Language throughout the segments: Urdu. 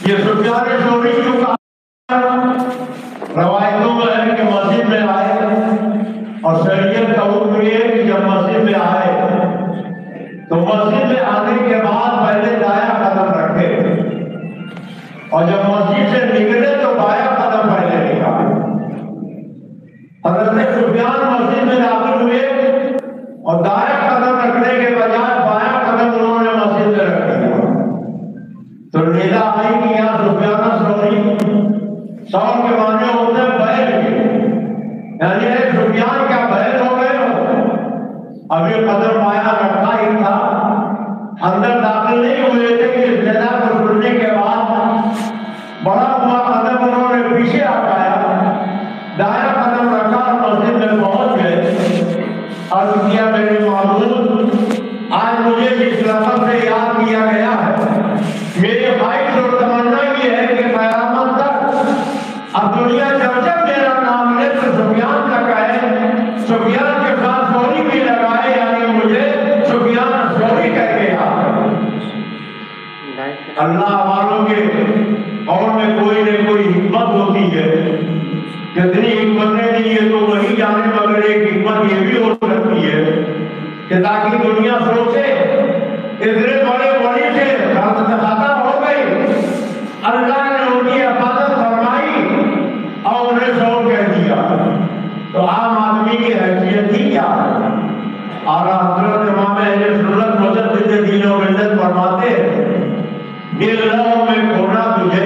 یہ سفیان ثوری کیوں کہا روایتوں میں ہے کہ مسجد میں آئے اور شریعت کا حکم یہ ہے کہ جب مسجد میں آئے تو مسجد میں آنے کے بعد پہلے دایاں قدم رکھے اور جب مسجد سے نکلے تو بایاں قدم پہلے نکالے۔ حضرت سفیان مسجد میں داخل ہوئے اور دایاں قدم رکھنے کے بجائے بایاں قدم انہوں نے مسجد میں رکھ دیا تو ندا آئی کہ یہاں سفیان ثوری، ثور کے معنی ہوتے ہیں بیل کے، یعنی اے سفیان کیا بیل ہو گئے ہو؟ ابھی قدم بایاں رکھا ہی تھا، اندر داخل نہیں ہوئے تھے کہ اس ندا کو سننے کے بعد بڑا ہوا قدم انہوں نے پیچھے ہٹایا، دایاں قدم رکھا اور مسجد میں پہنچ گئے۔ عرض کیا میرے معبود، آج مجھے جس لفظ سے یاد کیا گیا ہے، میری خواہش اور تمنا یہ ہے کہ قیامت تک اب دنیا جب جب میرا نام لے تو سفیان تک آئے، سفیان کے ساتھ ثوری بھی لگائے، یعنی مجھے سفیان ثوری کہہ کے یاد ہے۔ اللہ والوں کے اور میں کوئی نہ کوئی حکمت ہوتی ہے، کتنی حکمتیں دی ہے تو وہی جانے، مگر ایک حکمت یہ بھی ہو سکتی ہے کہ تاکہ دنیا سوچے اتنے بڑے بڑی سے خطا ہو گئی، اللہ نے ان کی حفاظت فرمائی اور انہیں سو کہہ دیا، تو عام آدمی کی حیثیت ہی کیا ہے۔ اور حضرت امام اہل سنت مجدد دین و ملت فرماتے ہیں دل لو میں کھونا تجھے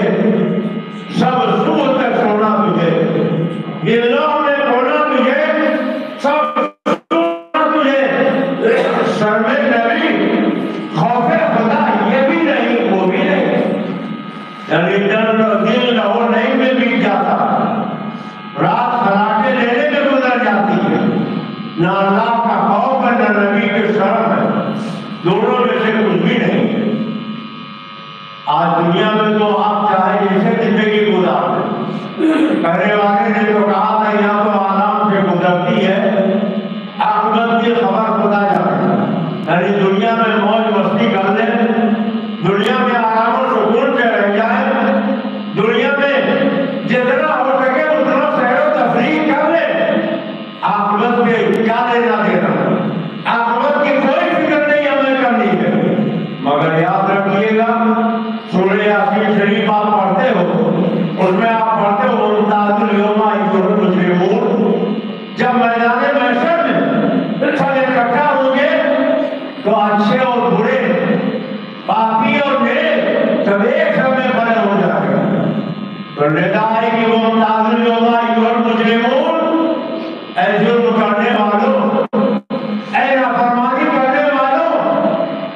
سب سو تک سونا تجھے، دل لو میں کھونا تجھے سب سونا تجھے، سر میں نبی خوف خدا یہ بھی نہیں وہ بھی نہیں، یعنی دل لہو نہیں میں بیت جاتا، رات خراٹے لینے میں گزر جاتی ہے، نہ اللہ کا خوف ہے نہ نبی کے شرم ہے، دونوں میں سے کچھ بھی نہیں ہے۔ آج دنیا میں تو آپ چاہے جیسے زندگی گزار دیں، پہلے والے نے تو کہا تھا یہاں تو آرام سے گزرتی ہے، عاقبت کی خبر خدا جانے، یعنی دنیا میں موج مستی کر لیں، دنیا میں آرام و سکون سے رہ جائیں، دنیا میں جتنا ہو سکے اتنا سیر و تفریح کر لیں، عاقبت کے کیا لینا دینا، عاقبت کی کوئی فکر نہیں ہمیں کرنی ہے۔ مگر یاد رکھیے گا سورہ یاسین شریف آپ پڑھتے ہو، اس میں آپ پڑھتے ہو ممتاز الیوم ایھا المجرمون، جب میدان محشر میں سب اکٹھا ہوں گے تو اچھے اور برے، پاپی اور نیک سب ایک سمے کھڑے ہو جائیں گے، تو ندا آئے کہ ممتاز الیوم ایھا المجرمون، اے جرم کرنے والوں، اے نافرمانی کرنے والوں،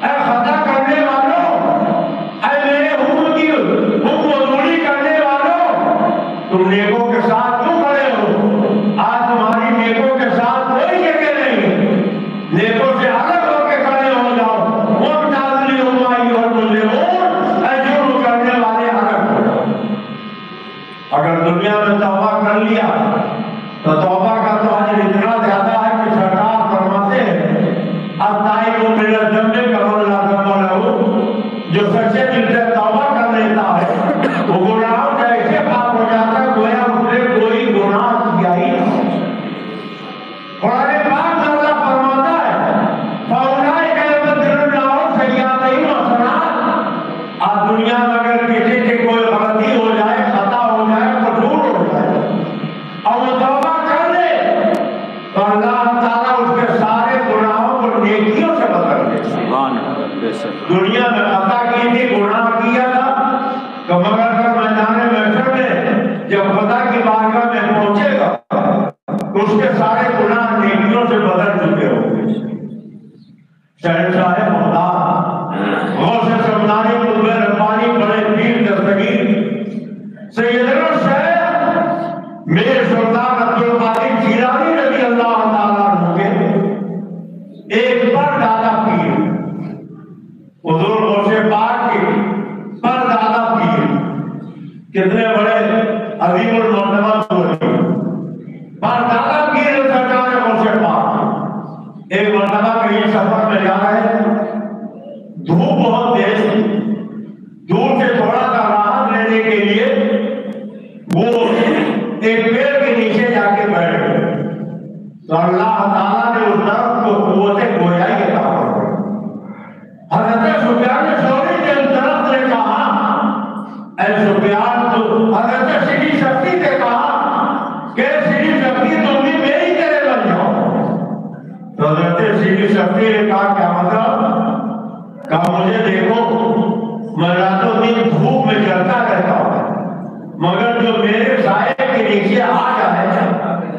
اے خطا کرنے والوں، اے میرے حکم کی حکم عملی کرنے والوں، تم نیکوں کے ساتھ کیوں کھڑے ہو؟ آج تمہاری نیکوں کے ساتھ کوئی جگہ نہیں، نیکوں سے الگ ہو کے کھڑے ہو جاؤ، ممتاز الیوم ایھا المجرمون، اے جرم کرنے والے الگ ہو جاؤ۔ اگر دنیا میں توبہ کر لیا تو توبہ کا تو اجر اتنا زیادہ ہے کہ سرکار فرماتے ہیں التائب من الذنب کمن لا ذنب لہ، جو سچے دل سے توبہ کر لیتا ہے وہ گناہوں سے ایسے پاک ہو جاتا ہے گویا اس نے کوئی گناہ کیا ہی نہیں۔ قرآن پاک میں اللہ فرماتا ہے فَأُولَٰئِکَ يُبَدِّلُ اللَّهُ سَیِّئَاتِہِمْ حسنات، آج دنیا میں اگر کسی سے کوئی غلطی ہو جائے، خطا ہو جائے، قصور ہو جائے اور وہ توبہ کر لے تو اللہ تعالیٰ اس کے سارے گناہوں کو نیکیوں سے بدل دیتا ہے۔ دنیا میں خطا کی تھی، گناہ کیا تھا، تو مگر کر میدان محشر میں جب خدا کی بارگاہ میں پہنچے گا تو اس کے سارے گناہ نیکیوں سے بدل چکے ہوں گے۔ شہنشاہ خدا غوث سمدانی قطب ربانی بڑے پیر دستگیر سیدنا الشیخ میر سلطان عبدالقادر جیلانی رضی اللہ تعالیٰ عنہ کے ایک پردادا پیر، حضور غوث پاک کے پردادا پیر، کتنے بڑے عظیم المرتبہ ہوئے، پردادا پیر سرکار غوث پاک ایک مرتبہ کہیں سفر میں جا رہے تھے، دھوپ بہت تیز تھی، دور سے تھوڑا سا راحت لینے کے لیے وہ ایک پیڑ کے نیچے جا کے بیٹھ گئے تو اللہ تعالیٰ نے اس درخت کو قوت گویائی عطا فرمائی۔ حضرت سفیان ثوری نے اس درخت نے کہا اے سفیان، تو حضرت سیدھی شکتی نے کہا کہ سیدھی شکتی تم بھی میری طرح بن جاؤ۔ تو حضرت سیدھی شکتی نے کہا کیا مطلب؟ کہا مجھے دیکھو، میں راتوں دن دھوپ میں جلتا رہتا ہوں، مگر جو میرے سائے کے نیچے آ جائے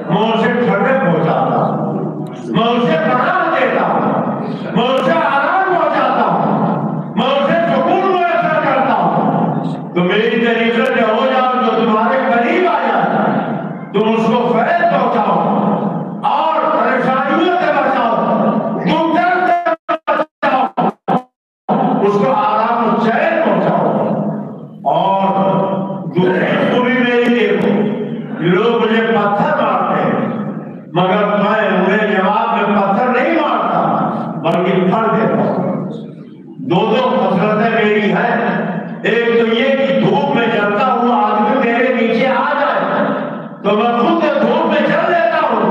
میں اسے ٹھنڈک پہنچاتا ہوں، میں اسے پناہ دیتا ہوں، میں اسے آرام پہنچاتا ہوں، میں اسے سکون میسر کرتا ہوں۔ تو میری طریقے سے ہو جاؤ، جو تمہارے قریب آ جائے تم اس کو فیض پہنچاؤ اور پریشانیوں سے بچاؤ، تم درد سے بچاؤ، اس کو آرام و چین پہنچاؤ۔ اور دوسرے کو بھی میری دیکھو، لوگ مجھے پتھر مارتے ہیں مگر میں انہیں جواب میں پتھر نہیں مارتا بلکہ پھل دیتا ہوں۔ دو خصلتیں میری ہیں، ایک تو یہ کہ دھوپ میں جلتا ہوا آدمی میرے نیچے آ جائے تو میں خود دھوپ میں جل لیتا ہوں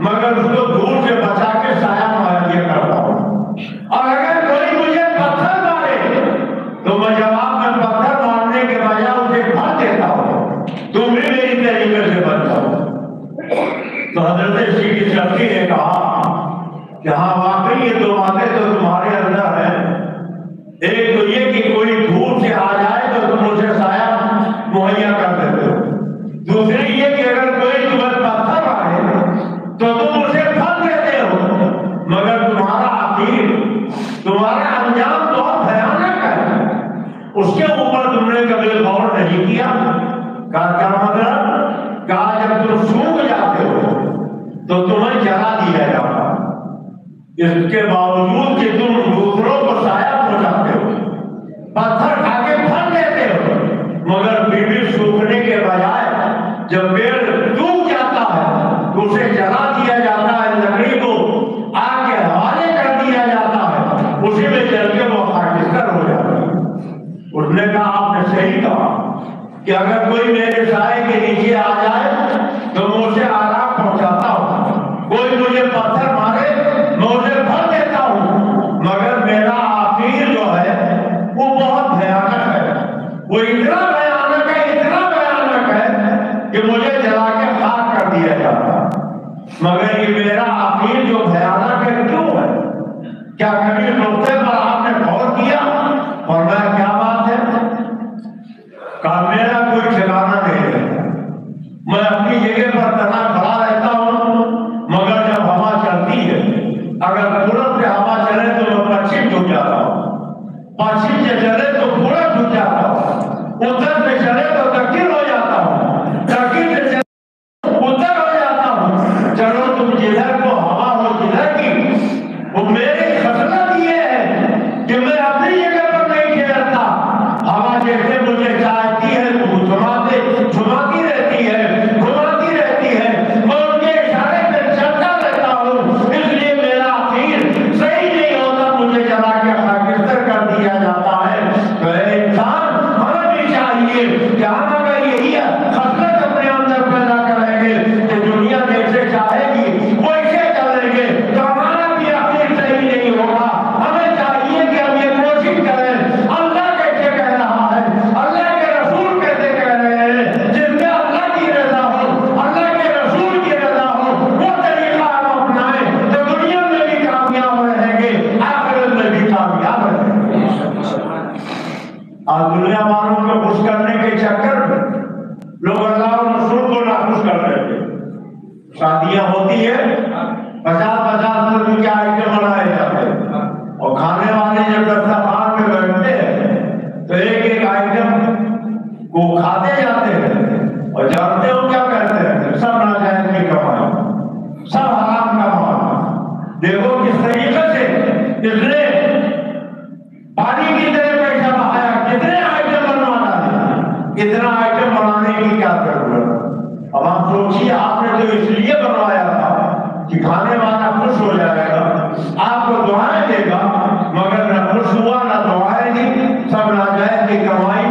مگر اس کو دھوپ سے بچا کے سایہ مہیا کرتا ہوں۔ اور اگر کوئی مجھے پتھر مارے تو میں جواب میں پتھر مارنے کے بجائے اسے پھل دیتا ہوں، تم بھی میری طریقے سے بچ جاؤ۔ تو حضرت سیدھی شکتی نے کہا کہ ہاں واقعی یہ دو باتیں تو تمہارے اندر ہیں، ایک تو یہ کہ کوئی دھوپ سے آ جائے تو تم اسے سایہ مہیا کر دیتے ہو، دوسری یہ کہ اگر کوئی تمہیں پتھر مارے تو تم اسے پھل دیتے ہو، مگر تمہارا آخر، تمہارا انجام بہت بھیانک ہے، اس کے اوپر تم نے کبھی غور نہیں کیا۔ کہا کیا مطلب؟ کہا جب تم سوکھ جاتے ہو تو تمہیں جلا دیا جاتا، اس کے باوجود کہ تم دوسروں کو سایہ پہنچاتے ہو، پتھر کھا کے پھل دیتے ہو، مگر پھر بھی سوکھنے کے بجائے جب پیڑ سوکھ جاتا ہے تو اسے جلا دیا جاتا ہے، لکڑی کو آگ کے حوالے کر دیا جاتا ہے، اسی میں جل کے وہ خاکستر ہو جاتا ہے۔ اس نے کہا آپ نے صحیح کہا کہ اگر کوئی میرے سائے کے نیچے آ جائے تو میں اسے آرام پہنچاتا ہوں، کوئی مجھے پتھر مارے میں اسے پھل دیتا ہوں، مگر میرا آخر جو ہے وہ بہت بھیانک ہے، وہ اتنا بھیانک ہے، اتنا بھیانک ہے کہ مجھے جلا کے خاک کر دیا جاتا ہے۔ مگر یہ میرا آخر جو بھیانک ہے کیوں ہے؟ کیا کبھی نقطے پر آپ نے غور کیا؟ اور میں کیا بات ہے؟ کہا میرا کوئی ٹھکانہ نہیں ہے، میں اپنی جگہ پر تنا کھڑا رہتا ہوں، مگر جب ہوا چلتی ہے اگر پورب سے ہوا چلے تو میں پچھم جھک جاتا ہوں، پچھم سے چلے تو پورب جھک جاتا ہوں، اتر سے چلے تو دکن ہو جاتا ہوں، دکن سے چلے اتر ہو جاتا ہوں۔ چلو تم جدھر کو ہوا ہو جدھر کی، وہ میری خصلت یہ ہے کہ میں اپنی جگہ پر نہیں ٹھہرتا، ہوا جیسے مجھے چاہتی ہے جھماتی رہتی ہے، گھماتی رہتی ہے، میں ان کے اشارے پہ چلتا رہتا ہوں، اس لیے میرا آخر صحیح نہیں ہوتا، مجھے جلا کے خاکستر کر دیا جاتا ہے۔ تو اے انسان، ہمیں بھی چاہیے کہ ہم اگر یہی خصلت اپنے اندر پیدا کریں گے کہ دنیا جیسے چاہے گی ویسے چلیں گے تو ہمارا بھی آخر صحیح نہیں ہوگا۔ ہمیں چاہیے کہ ہم یہ کوشش کریں، اللہ کیسے کہہ رہا ہے، اللہ کے رسول کیسے کہہ رہے ہیں، جس میں اللہ کی رضا ہو، اللہ کے رسول کی رضا ہو، وہ طریقہ ہم اپنائیں تو دنیا میں بھی کامیاب رہیں گے، آخرت میں بھی کامیاب رہیں گے۔ آج دنیا والوں کو خوش کرنے کے چکر میں لوگ اللہ اور رسول کو ناخوش کر رہے ہیں۔ شادیاں ہوتی ہے، 50 روپے کے آئٹم بنائے جاتے ہیں اور کھانے والے جب دسترخوان پہ بیٹھتے ہیں تو ایک آئٹم کو کھاتے جاتے ہیں اور جانتے ہو کیا کہتے ہیں؟ سب ناجائز کی کمائی، سب حرام کا مال۔ دیکھو کس طریقے سے اس نے پانی کی طرح پیسہ بہایا، کتنے آئٹم بنوا ڈالے، اتنا آئٹم بنانے کی کیا ضرورت؟ اب آپ سوچیے، آپ نے تو اس لیے بنوایا تھا کہ کھانے والا خوش ہو جائے گا، آپ کو دعائیں دے گا، مگر نہ خوش ہوا نہ دعائیں دی، سب ناجائز کی کمائی،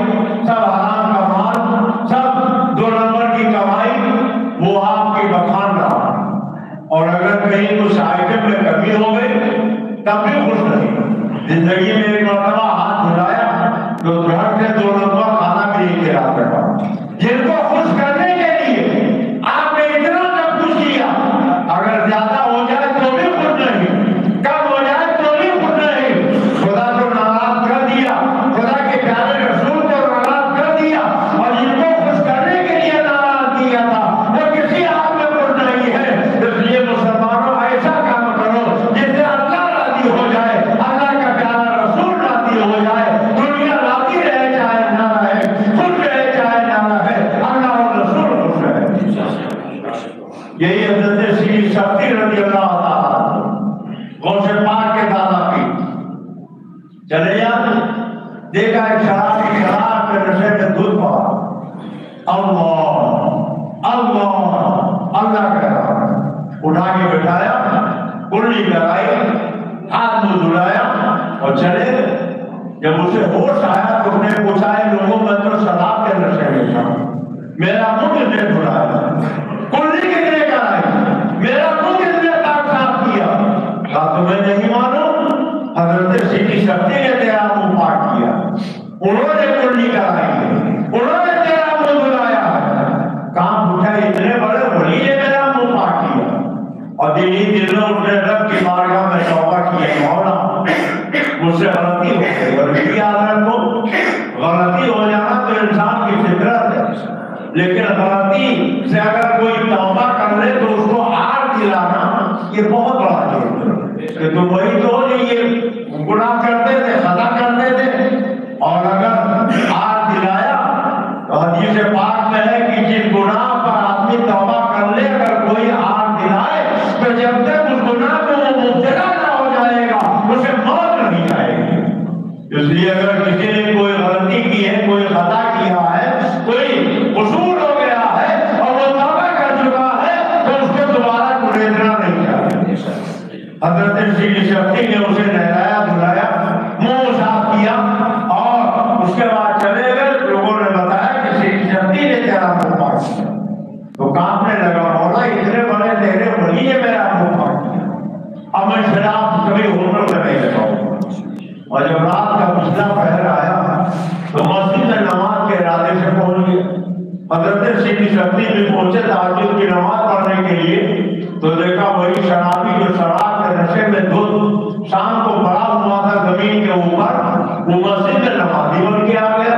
سب حرام کا مال، سب 2 نمبر کی کمائی، کہیں کچھ آئٹم میں کمی ہو گئی تب بھی خوش نہیں. زندگی میں ایک مرتبہ ہاتھ دھلایا تو گھر سے 2 مرتبہ کھانا بھی نہیں کھلا سکا. جن کو خوش کرنے کے لیے آپ نے اتنا سب کچھ کیا، اگر زیادہ ہو جائے تو بھی خوش نہیں، کم ہو جائے تو بھی خوش نہیں. خدا کو ناراض کر دیا، خدا کے پیارے رسول کو ناراض کر دیا، اور جن کو خوش کرنے کے لیے ناراض کیا تھا وہ کسی آپ میں خوش نہیں ہے. اس لیے مسلمانوں ایسا کام کرو جس سے اللہ راضی ہو جائے، اللہ کا پیارا رسول راضی ہو جائے، دنیا راضی رہے چاہے نہ رہے، خوش رہے چاہے نہ رہے، اللہ اور رسول خوش رہے. یہی حضرت سیدی شفیع رضی اللہ تعالیٰ غوث پاک کے دادا کی چلے جاتے، دیکھا ایک شرابی شراب کے نشے میں دودھ پڑا، اللہ اللہ اللہ کہہ رہا، اٹھا کے بٹھایا، کلی کرائی، ہاتھ منہ دھلایا اور چلے گئے. جب اسے ہوش آیا تو اس نے پوچھا ہے لوگوں میں تو شراب کے نشے میں تھا، میرا منہ کس نے دھلایا، کلی کس نے کرائی، میرا منہ کس نے پاک صاف کیا؟ کہا تمہیں نہیں معلوم حضرت سیدی شفیع نے تیرا منہ پاک کیا، انہوں نے کلی کرائی ہے، انہوں نے تیرا منہ دھلایا ہے. کہاں پوچھا اتنے بڑے ولی نے میرا منہ پاک کیا؟ اور دلی دل میں اس نے رب کی بارگاہ میں توبہ کی، مولا مجھ سے غلطی ہو گئی. اور بھی یاد رکھو غلطی ہو جانا تو انسان کی فطرت ہے، لیکن غلطی سے اگر کوئی توبہ کر لے تو اس کو آر دلانا یہ بہت بڑا جرم ہے کہ تم وہی تو ہو جو یہ گناہ کرتے تھے، خطا کرتے تھے. اور اگر آر دلایا تو حدیث پاک میں ہے کہ جن گناہ پر آدمی توبہ کر لے اگر کوئی آر دلائے تو جب تک اس گناہ میں وہ مبتلا نہ ہو جائے گا اسے موت نہیں آئے گی. اس لیے اگر کسی نے کوئی غلطی کی ہے، کوئی خطا کیا ہے، کوئی قصور ہو گیا ہے اور وہ توبہ کر چکا ہے تو اس کو دوبارہ گنہگار نہیں چاہیے. حضرت سیدی شفیع نے اسے نہلایا دھلایا، منہ صاف کیا اور اس کے بعد چلے گئے. لوگوں نے بتایا کہ سیدی شفیع نے تیرا منہ پاک کیا. تو کانپنے لگا، مولا اتنے بڑے تیرے ولی نے میرا منہ پاک کیا، اب میں شراب کبھی ہوٹل میں نہیں لگاؤں. اور جب رات کا پچھلا پہر آیا تو مسجد میں نماز کے ارادے سے پہنچ گئے. حضرت سیدی شفیع بھی پہنچے تہجد کی نماز پڑھنے کے لیے تو دیکھا وہی شرابی جو شراب کے نشے میں دودھ شام کو پڑا ہوا تھا زمین کے اوپر، وہ مسجد میں نمازی بن کے آ گیا.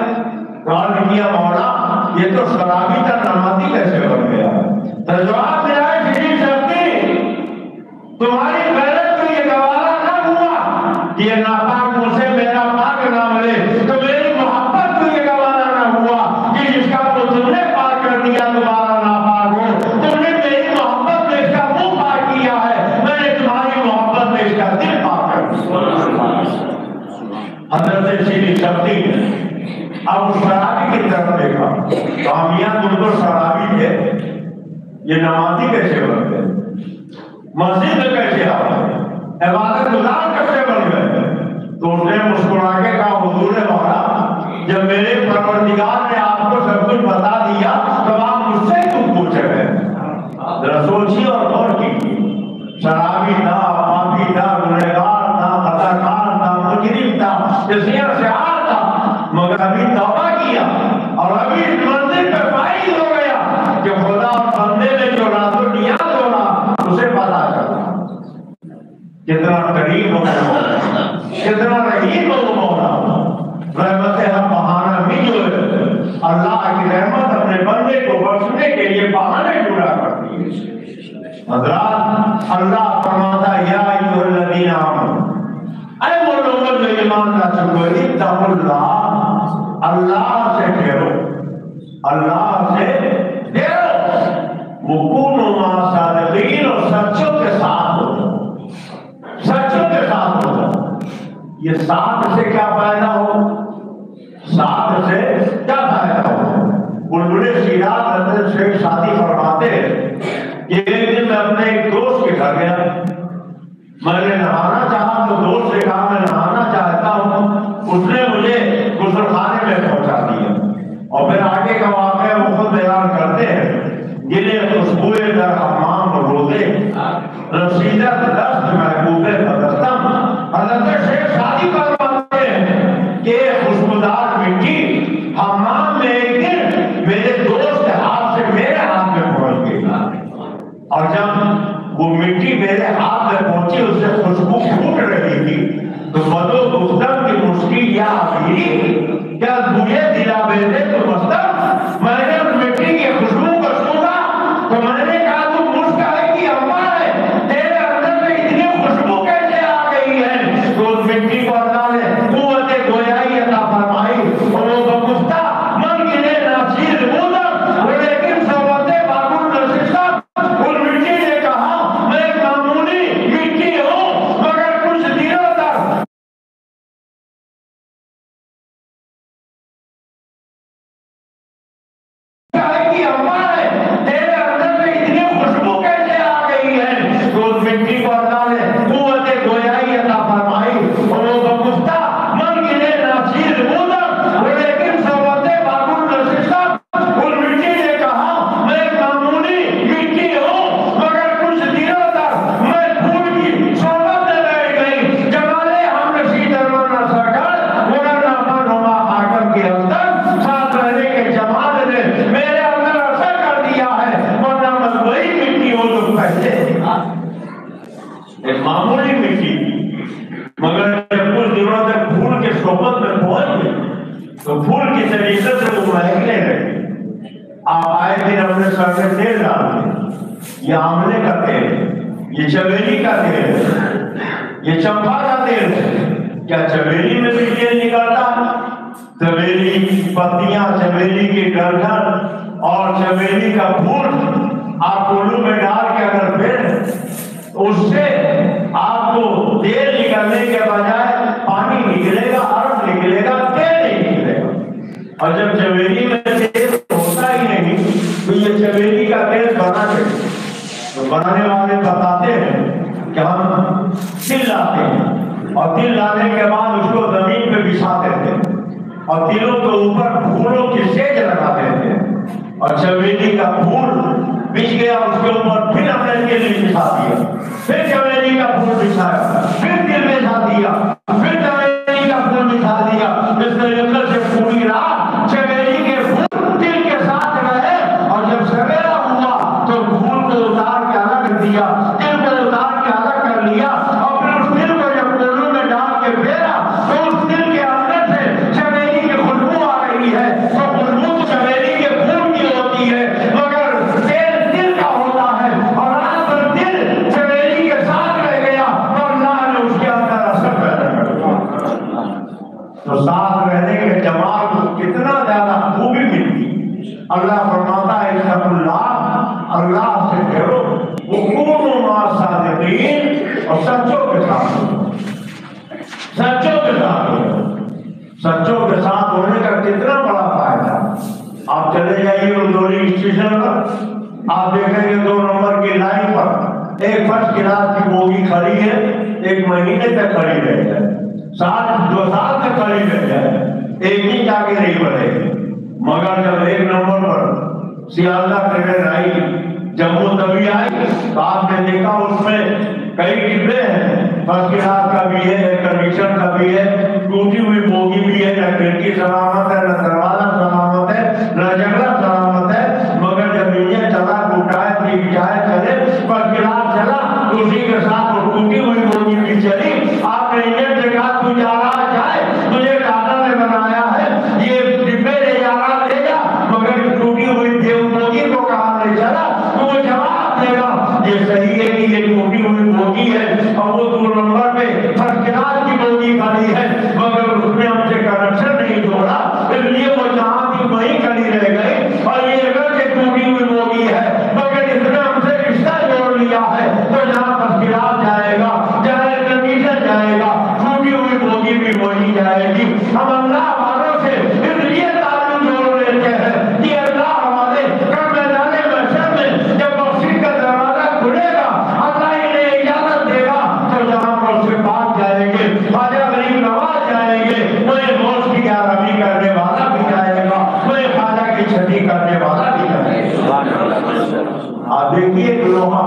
عرض کیا مولا یہ تو شرابی تھا، نمازی کیسے بن گیا؟ تو جواب دیا ہے سیدی شفیع تمہاری غیرت کو یہ گوارا نہ ہوا کہ یہ ناپاک مجھ سے میرا پاک نہ ملے، تو میری محبت کو یہ گوارا نہ ہوا کہ جس کا تو تم نے پاک کر دیا دوبارہ ناپاک ہو. تم نے میری محبت میں اس کا منہ پاک کیا ہے، میں نے تمہاری محبت میں اس کا دل پاک کر دیا. حضرت سیدی شفیع اب اس شرابی کی طرف دیکھا تو ہمیاں تم تو شرابی تھے، یہ نمازی کیسے بن گئے، مسجد میں کیسے آ گئے، عبادت گزار کیسے بن گئے؟ تو اس نے مسکرا کے کہا حضور والا جب میرے پروردگار نے آپ کو سب کچھ بتا دیا تو آپ مجھ سے کیوں پوچھ رہے ہیں؟ ذرا سوچیے اور غور کیجیے. شرابی تھا، پاپی تھا، گنہگار تھا، خطا کار تھا، مجرم تھا، اسیاں شعار تھا، مگر ابھی توبہ کیا اور ابھی اس منزل پہ فائز ہو گیا کہ خدا اور بندے میں جو راز و نیاز ہو رہا اسے پتا چلا. کتنا قریب ہو مولا، کتنا رحیم ہو مولا. رحمت ہم بہانہ بھی جو ہے اللہ کی رحمت اپنے بندے کو بخشنے کے لیے بہانے ڈھونڈا کرتی ہے. حضرات اللہ فرماتا یا ایھا الذین آمنوا، اے وہ لوگ جو ایمان لا چکو، اتقوا اللہ، اللہ سے ڈرو، اللہ سے ڈرو، وکونوا مع الصادقین، اور سچوں کے ساتھ ہو، سچوں کے ساتھ ہو. یہ ساتھ سے کیا فائدہ ہو، ساتھ سے کیا فائدہ ہو؟ بلبل شیراز حضرت شیخ شادی فرماتے کہ ایک دن میں اپنے ایک دوست کے گھر گیا، میں نے نہانا چاہا تو دوست سے کہا میں نہانا چاہتا ہوں. اس نے مجھے غسل خانے میں پہنچا دیا اور پھر آگے کا واقعہ وہ خود بیان کرتے ہیں. گلے خوشبوئے در حمام روزے رسیدت دست محبوب پرستم. حضرت شیخ شادی فرماتے ہیں کہ خوشبودار مٹی حمام میں ایک دن میرے دوست کے ہاتھ سے میرے ہاتھ میں پہنچ گئی، اور جب وہ مٹی میرے ہاتھ میں پہنچی اس سے خوشبو پھوٹ رہی تھی تو بدو گفتم کی مشکل یا آبیری کیا بوئے دلا بیدے تو مستم. میں نے اس مٹی کی خوشبو کو سنا تو میں نے کہا تو مسکرائے کی اماں ہے، تیرے اندر میں اتنی خوشبو کیسے آ گئی ہے؟ تو اس مٹی کو اللہ نے قوت گویائی عطا فرمائی اور وہ بگفتہ من گنے ناصیر بودم وہ لیکن صحبت باقول نشستم. اس مٹی نے کہا میں معمولی مٹی ہوں مگر کچھ دنوں تک کی اماں ہے، تیرے اندر میں اتنی خوشبو کیسے آ گئی ہے؟ تو اس مٹی کو اللہ نے قوت گویائی عطا فرمائی اور وہ بگفتہ من گنے ناصیر بودم وہ لیکن صحبت باقول نشستم. اس مٹی نے کہا میں معمولی مٹی ہوں مگر کچھ دنوں تک میں پھول کی صحبت میں بیٹھ گئی. جمالے ہم رشید درمانہ سرکار مولانا منہما حاکم کی اندر ساتھ رہنے کے جمال نے میرے اندر اثر کر دیا ہے، ورنہ میں وہی مٹی ہوں جو پہلے ایک معمولی مٹی مگر جب کچھ دنوں تک پھول کے صحبت میں پہنچ گئی تو پھول کی طریقے سے وہ مہکنے لگی. آپ آئے دن اپنے سر میں تیل ڈالتے، یہ آملے کا تیل، یہ چمیلی کا تیل، یہ چمپا کا تیل. کیا چمیلی میں بھی تیل نکلتا ہے؟ چمیلی پتیاں، چمیلی کی ڈنڈل اور چمیلی کا پھول آپ کولو میں ڈال کے اگر پھر اس سے آپ کو تیل نکلنے کے بجائے پانی نکلے گا، عرق نکلے گا، تیل نہیں نکلے گا. اور جب چمیلی میں تیل ہوتا ہی نہیں تو یہ چمیلی کا تیل بنا چاہیے. تو بنانے والے بتاتے ہیں کہ ہم تل لاتے ہیں اور تل لانے کے بعد اس کو زمین پہ بچھا دیتے ہیں اور تلوں کے اوپر پھولوں کی سیج لگا دیتے ہیں اور چمیلی کا پھول بچھ گیا اس کے اوپر پھر ہم نے تل بچھا دیا، پھر چمیلی کا پھول بچھایا، پھر تل بچھا دیا، پھر چمیلی کا پھول بچھا دیا. اس طریقے سے پوری رات چمیلی کے پھول تل کے ساتھ رہے اور جب سویرا ہوا تو پھول کو اتار کے الگ دیا، تل کو اتار کے الگ کر لیا اور پھر اس تل کو جب کولو میں ڈال کے پھیرا تو اس تل کے اندر سے چمیلی کی خوشبو آ رہی ہے. تو خوشبو چمیلی کے پھول کی ہوتی ہے مگر تیل تل کا ہوتا ہے اور رات بھر تل چمیلی کے ساتھ رہ گیا اور اللہ نے اس کے اندر اثر پیدا کر دیا. تو ساتھ رہنے کے جمال کو کتنا زیادہ خوبی ملتی. اللہ فرماتا ہے اتقوا اللہ، اللہ سے ڈرو، وکونوا مع الصادقین، اور سچوں کے ساتھ ہو. سچوں کے ساتھ ہو. سچوں کے ساتھ ہونے کا کتنا بڑا فائدہ. آپ چلے جائیے اندوری اسٹیشن پر، آپ دیکھیں گے 2 نمبر کی لائن پر ایک فرسٹ کلاس کی بوگی کھڑی ہے، 1 مہینے تک کھڑی رہ جائے، 2 سال تک کھڑی رہ جائے، ایک دن آگے نہیں بڑھے گی. مگر جب 1 نمبر پر سیالدہ ٹرین آئی، جموں تبھی آئی تو آپ نے دیکھا اس میں کئی ڈبے ہیں، فرسٹ کلاس کا بھی ہے، ایئر کنڈیشن کا بھی ہے، ٹوٹی ہوئی بوگی بھی ہے، نہ کھڑکی سلامت ہے، نہ دروازہ سلامت ہے، نہ جنگلہ سلامت ہے. مگر جب انجن چلا، ٹوٹائے ٹھیک جائے چلے، فرسٹ کلاس چلا تو اسی کے ساتھ وہ ٹوٹی ہوئی بوگی بھی چلی. آپ نے انجن سے کہا تو جا رہا جائے، تجھے ٹاٹا نے بنایا ہے، یہ ڈبے لے جا رہا لے جا، مگر ٹوٹی ہوئی بوگی کو کہاں لے چلا؟ تو وہ جواب دے گا یہ صحیح ہے کہ یہ ٹوٹی ہوئی بوگی ہے اور وہ 2 نمبر پہ فرسٹ کلاس کی بوگی کھڑی ہے، مگر اس نے ہم سے کنیکشن نہیں جوڑا، اس لیے وہ جہاں تھی وہیں کھڑی رہ گئی. اور یہ اگر کہ ٹوٹی ہوئی بوگی ہے مگر اس نے ہم سے رشتہ جوڑ لیا ہے، تو جہاں فرسٹ کلاس جائے گا، جہاں کنڈیشن جائے گا، ٹوٹی ہوئی بوگی بھی وہیں جائے گی. ہم اللہ والوں سے اس لیے تعلق جوڑ لیتے ہیں کہ اللہ ہمارے کر میدان محشر میں جب بخشش کا دروازہ کھلے گا، اللہ انہیں اجازت دے گا تو جہاں پر اس کے پاس جائیں گے، خواجہ غریب نواز جائیں گے، وہیں غوث کی آرامی کرنے والا بھی جائے گا، وہیں خواجہ کی چھٹی کرنے والا بھی جائے گا. آپ دیکھیے لوہا